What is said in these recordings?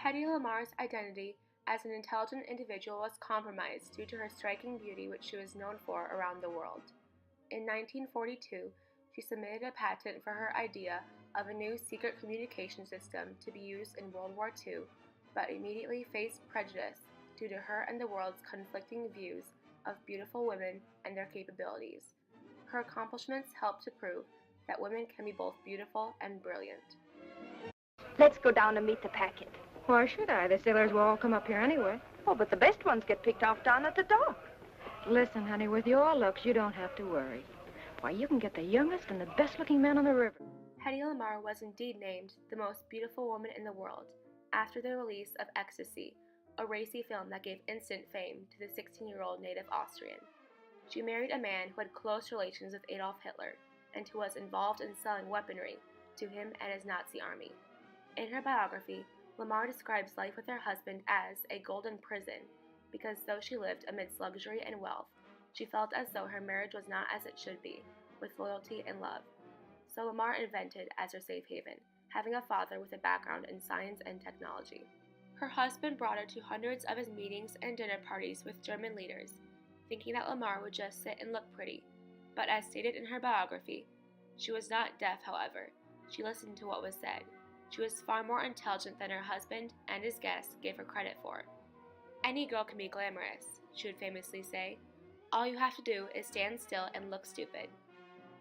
Hedy Lamarr's identity as an intelligent individual was compromised due to her striking beauty, which she was known for around the world. In 1942, she submitted a patent for her idea of a new secret communication system to be used in World War II, but immediately faced prejudice due to her and the world's conflicting views of beautiful women and their capabilities. Her accomplishments helped to prove that women can be both beautiful and brilliant. Let's go down and meet the packet. Why should I? The sailors will all come up here anyway. Oh, but the best ones get picked off down at the dock. Listen, honey, with your looks, you don't have to worry. Why, you can get the youngest and the best-looking man on the river. Hedy Lamarr was indeed named the most beautiful woman in the world after the release of Ecstasy, a racy film that gave instant fame to the 16-year-old native Austrian. She married a man who had close relations with Adolf Hitler and who was involved in selling weaponry to him and his Nazi army. In her biography, Lamarr describes life with her husband as a golden prison because though she lived amidst luxury and wealth, she felt as though her marriage was not as it should be, with loyalty and love. So Lamarr invented as her safe haven, having a father with a background in science and technology. Her husband brought her to hundreds of his meetings and dinner parties with German leaders, thinking that Lamarr would just sit and look pretty. But as stated in her biography, she was not deaf, however. She listened to what was said. She was far more intelligent than her husband and his guests gave her credit for. "Any girl can be glamorous," she would famously say. "All you have to do is stand still and look stupid."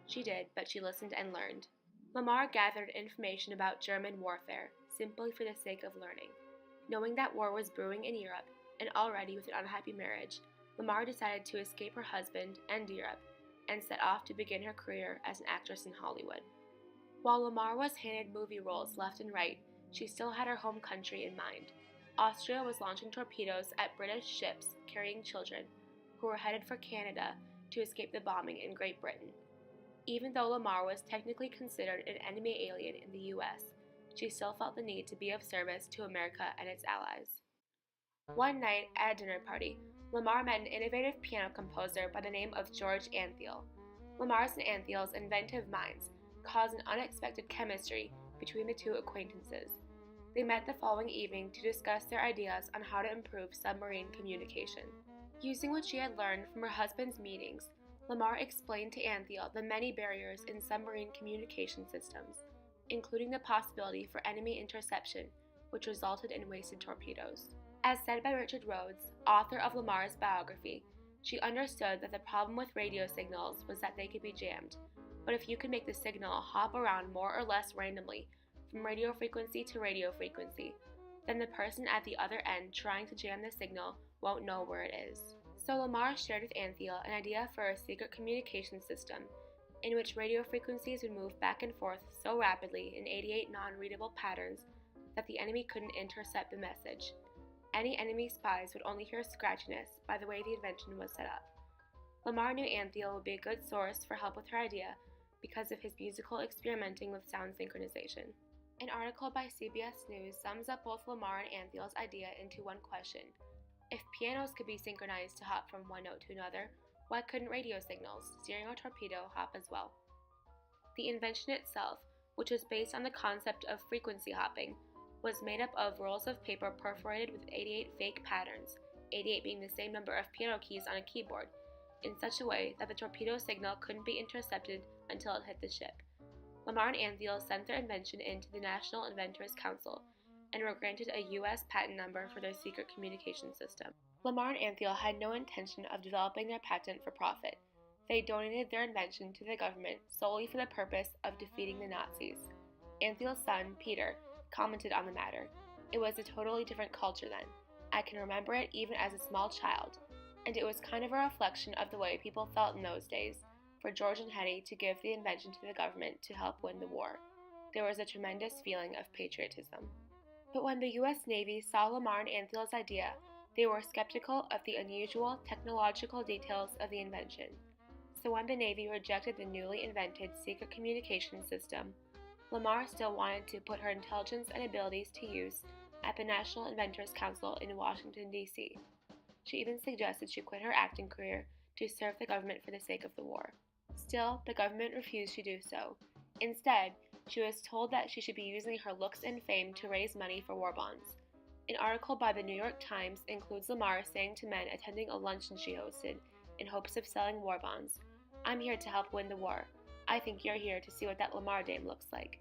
She did, but she listened and learned. Lamarr gathered information about German warfare, simply for the sake of learning. Knowing that war was brewing in Europe, and already with an unhappy marriage, Lamarr decided to escape her husband and Europe, and set off to begin her career as an actress in Hollywood. While Lamarr was handed movie roles left and right, she still had her home country in mind. Austria was launching torpedoes at British ships carrying children, who were headed for Canada to escape the bombing in Great Britain. Even though Lamarr was technically considered an enemy alien in the US, she still felt the need to be of service to America and its allies. One night at a dinner party, Lamarr met an innovative piano composer by the name of George Antheil. Lamarr's and Antheil's inventive minds caused an unexpected chemistry between the two acquaintances. They met the following evening to discuss their ideas on how to improve submarine communication. Using what she had learned from her husband's meetings, Lamarr explained to Antheil the many barriers in submarine communication systems, including the possibility for enemy interception, which resulted in wasted torpedoes. As said by Richard Rhodes, author of Lamarr's biography, she understood that the problem with radio signals was that they could be jammed, but if you could make the signal hop around more or less randomly from radio frequency to radio frequency, then the person at the other end trying to jam the signal won't know where it is. So Lamarr shared with Antheil an idea for a secret communication system in which radio frequencies would move back and forth so rapidly in 88 non-readable patterns that the enemy couldn't intercept the message. Any enemy spies would only hear scratchiness by the way the invention was set up. Lamarr knew Antheil would be a good source for help with her idea because of his musical experimenting with sound synchronization. An article by CBS News sums up both Lamarr and Antheil's idea into one question. If pianos could be synchronized to hop from one note to another, why couldn't radio signals, steering a torpedo, hop as well? The invention itself, which was based on the concept of frequency hopping, was made up of rolls of paper perforated with 88 fake patterns, 88 being the same number of piano keys on a keyboard, in such a way that the torpedo signal couldn't be intercepted until it hit the ship. Lamarr and Antheil sent their invention in to the National Inventors Council and were granted a U.S. patent number for their secret communication system. Lamarr and Antheil had no intention of developing their patent for profit. They donated their invention to the government solely for the purpose of defeating the Nazis. Antheil's son, Peter, commented on the matter. "It was a totally different culture then. I can remember it even as a small child, and it was kind of a reflection of the way people felt in those days, for George and Hedy to give the invention to the government to help win the war. There was a tremendous feeling of patriotism." But when the U.S. Navy saw Lamarr and Antheil's idea, they were skeptical of the unusual technological details of the invention. So when the Navy rejected the newly invented secret communication system, Lamarr still wanted to put her intelligence and abilities to use at the National Inventors Council in Washington, D.C. She even suggested she quit her acting career to serve the government for the sake of the war. Still, the government refused to do so. Instead, she was told that she should be using her looks and fame to raise money for war bonds. An article by the New York Times includes Lamarr saying to men attending a luncheon she hosted, in hopes of selling war bonds, "I'm here to help win the war. I think you're here to see what that Lamarr dame looks like."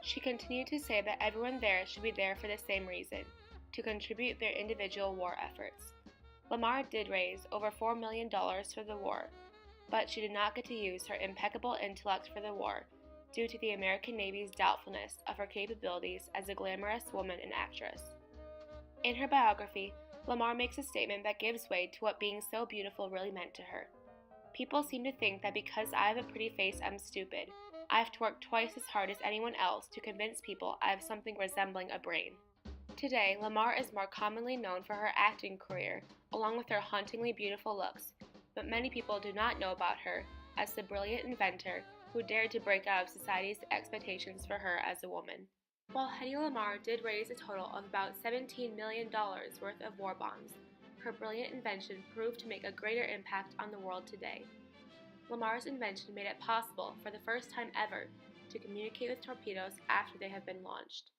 She continued to say that everyone there should be there for the same reason, to contribute their individual war efforts. Lamarr did raise over $4 million for the war, but she did not get to use her impeccable intellect for the war due to the American Navy's doubtfulness of her capabilities as a glamorous woman and actress. In her biography, Lamarr makes a statement that gives way to what being so beautiful really meant to her. "People seem to think that because I have a pretty face I'm stupid. I have to work twice as hard as anyone else to convince people I have something resembling a brain." Today, Lamarr is more commonly known for her acting career, along with her hauntingly beautiful looks, but many people do not know about her as the brilliant inventor who dared to break out of society's expectations for her as a woman. While Hedy Lamarr did raise a total of about $17 million worth of war bonds, her brilliant invention proved to make a greater impact on the world today. Lamarr's invention made it possible for the first time ever to communicate with torpedoes after they have been launched.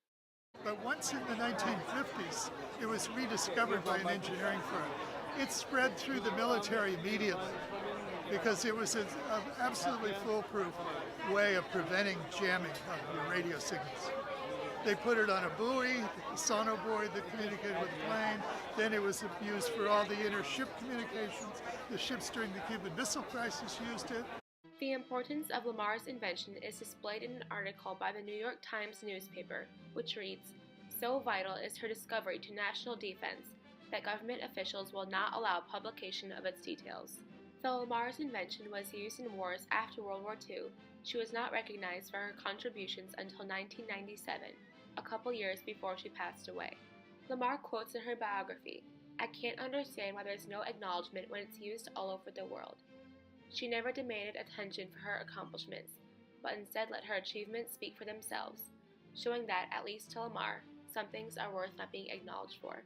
But once in the 1950s, it was rediscovered by an engineering firm. It spread through the military immediately because it was an absolutely foolproof way of preventing jamming of your radio signals. They put it on a buoy, the sonoboard that communicated with the plane. Then it was used for all the inter-ship communications. The ships during the Cuban Missile Crisis used it. The importance of Lamarr's invention is displayed in an article by the New York Times newspaper, which reads, "So vital is her discovery to national defense that government officials will not allow publication of its details." Though Lamarr's invention was used in wars after World War II, she was not recognized for her contributions until 1997, a couple years before she passed away. Lamarr quotes in her biography, "I can't understand why there's no acknowledgement when it's used all over the world." She never demanded attention for her accomplishments, but instead let her achievements speak for themselves, showing that, at least to Lamarr, some things are worth not being acknowledged for.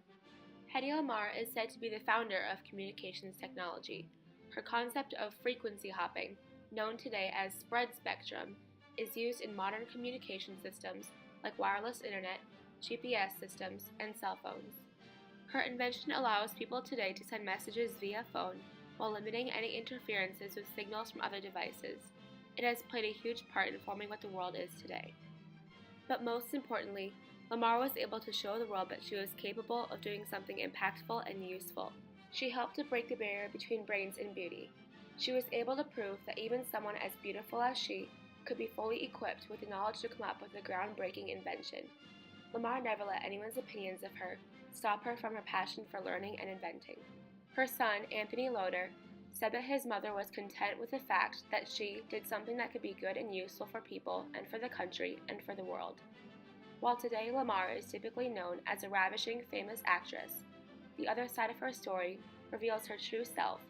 Hedy Lamarr is said to be the founder of communications technology. Her concept of frequency hopping, known today as spread spectrum, is used in modern communication systems like wireless internet, GPS systems, and cell phones. Her invention allows people today to send messages via phone while limiting any interferences with signals from other devices. It has played a huge part in forming what the world is today. But most importantly, Lamarr was able to show the world that she was capable of doing something impactful and useful. She helped to break the barrier between brains and beauty. She was able to prove that even someone as beautiful as she could be fully equipped with the knowledge to come up with a groundbreaking invention. Lamarr never let anyone's opinions of her stop her from her passion for learning and inventing. Her son, Anthony Loder, said that his mother was content with the fact that she did something that could be good and useful for people and for the country and for the world. While today Lamarr is typically known as a ravishing, famous actress, the other side of her story reveals her true self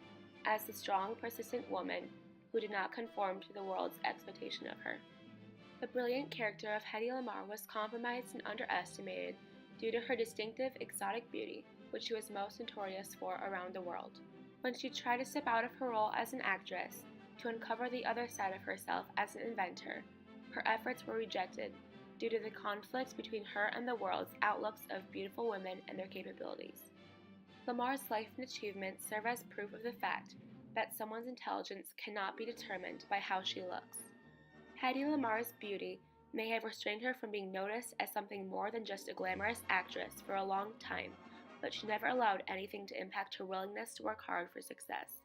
as the strong, persistent woman who did not conform to the world's expectation of her. The brilliant character of Hedy Lamarr was compromised and underestimated due to her distinctive, exotic beauty, which she was most notorious for around the world. When she tried to step out of her role as an actress to uncover the other side of herself as an inventor, her efforts were rejected due to the conflict between her and the world's outlooks of beautiful women and their capabilities. Lamarr's life and achievements serve as proof of the fact that someone's intelligence cannot be determined by how she looks. Hedy Lamarr's beauty may have restrained her from being noticed as something more than just a glamorous actress for a long time, but she never allowed anything to impact her willingness to work hard for success.